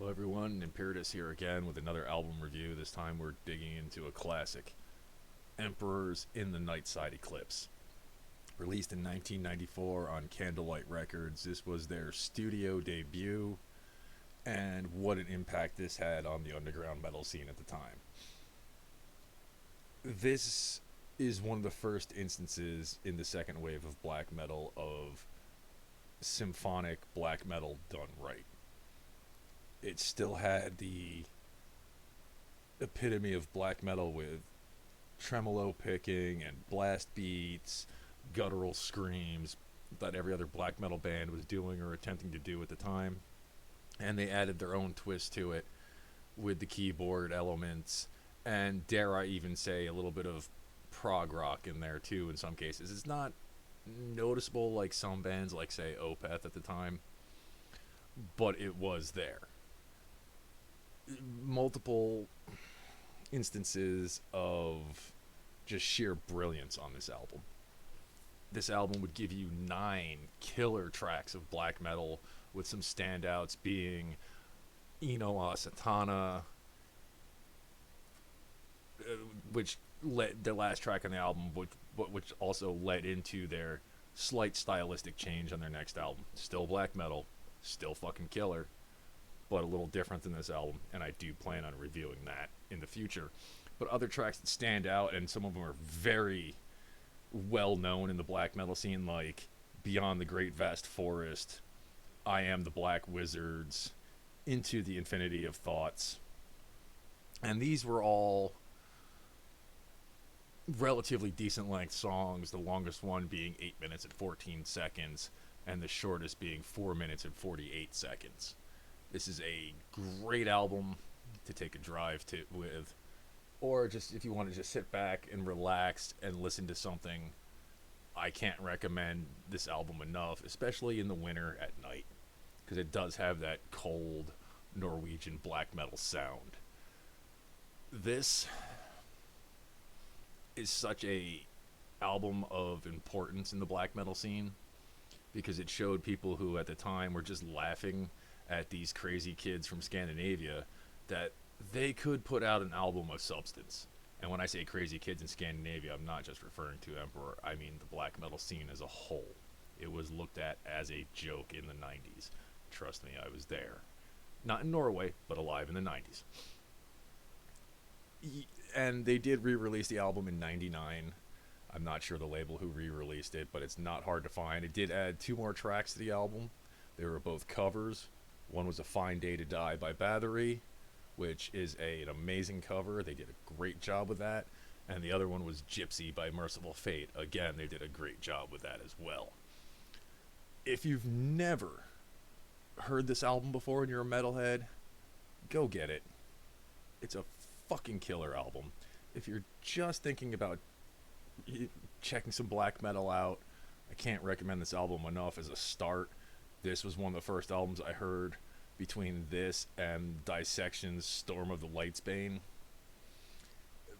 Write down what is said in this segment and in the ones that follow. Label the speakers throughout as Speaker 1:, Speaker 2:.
Speaker 1: Hello everyone, Imperatus here again with another album review. This time we're digging into a classic, Emperor's In the Nightside Eclipse. Released in 1994 on Candlelight Records, this was their studio debut, and what an impact this had on the underground metal scene at the time. This is one of the first instances in the second wave of black metal of symphonic black metal done right. It still had the epitome of black metal with tremolo picking and blast beats, guttural screams that every other black metal band was doing or attempting to do at the time. And they added their own twist to it with the keyboard elements and, dare I even say, a little bit of prog rock in there too in some cases. It's not noticeable like some bands like, say, Opeth at the time, but it was there. Multiple instances of just sheer brilliance on this album. This album would give you 9 killer tracks of black metal, with some standouts being Eno a Satana, which led the last track on the album, which also led into their slight stylistic change on their next album. Still black metal, still fucking killer, but a little different than this album, and I do plan on reviewing that in the future. But other tracks that stand out, and some of them are very well known in the black metal scene, like Beyond the Great Vast Forest, I Am the Black Wizards, Into the Infinity of Thoughts. And these were all relatively decent length songs, the longest one being 8 minutes and 14 seconds, and the shortest being 4 minutes and 48 seconds. This is a great album to take a drive to with, or just if you want to just sit back and relax and listen to something. I can't recommend this album enough, especially in the winter at night, because it does have that cold Norwegian black metal sound. This is such a album of importance in the black metal scene, because it showed people who at the time were just laughing at these crazy kids from Scandinavia that they could put out an album of substance. And when I say crazy kids in Scandinavia, I'm not just referring to Emperor, I mean the black metal scene as a whole. It was looked at as a joke in the 90s. Trust me, I was there. Not in Norway, but alive in the 90s. And they did re-release the album in 99. I'm not sure the label who re-released it, but it's not hard to find. It did add 2 more tracks to the album. They were both covers. One was A Fine Day to Die by Bathory, which is an amazing cover. They did a great job with that. And the other one was Gypsy by Merciful Fate. Again, they did a great job with that as well. If you've never heard this album before and you're a metalhead, go get it. It's a fucking killer album. If you're just thinking about checking some black metal out, I can't recommend this album enough as a start. This was one of the first albums I heard between this and Dissection's Storm of the Lightsbane.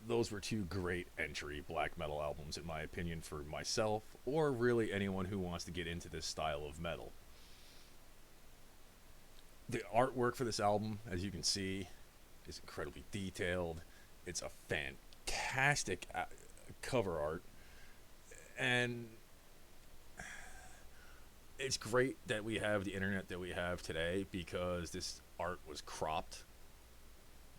Speaker 1: Those were 2 great entry black metal albums, in my opinion, for myself, or really anyone who wants to get into this style of metal. The artwork for this album, as you can see, is incredibly detailed. It's a fantastic cover art, and it's great that we have the internet that we have today, because this art was cropped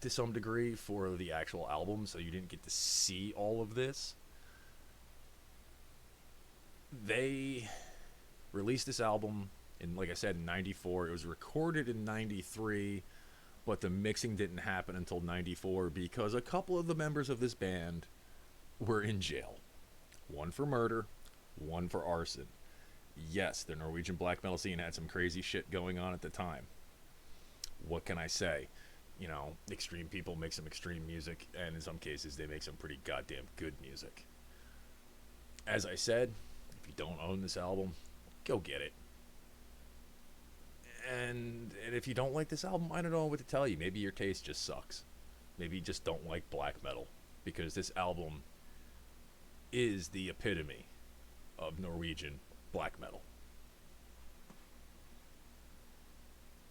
Speaker 1: to some degree for the actual album, so you didn't get to see all of this. They released this album in, like I said, in 94. It was recorded in 93, but the mixing didn't happen until 94 because a couple of the members of this band were in jail. One for murder, one for arson. Yes, the Norwegian black metal scene had some crazy shit going on at the time. What can I say? You know, extreme people make some extreme music, and in some cases they make some pretty goddamn good music. As I said, if you don't own this album, go get it. And if you don't like this album, I don't know what to tell you. Maybe your taste just sucks. Maybe you just don't like black metal, because this album is the epitome of Norwegian black metal.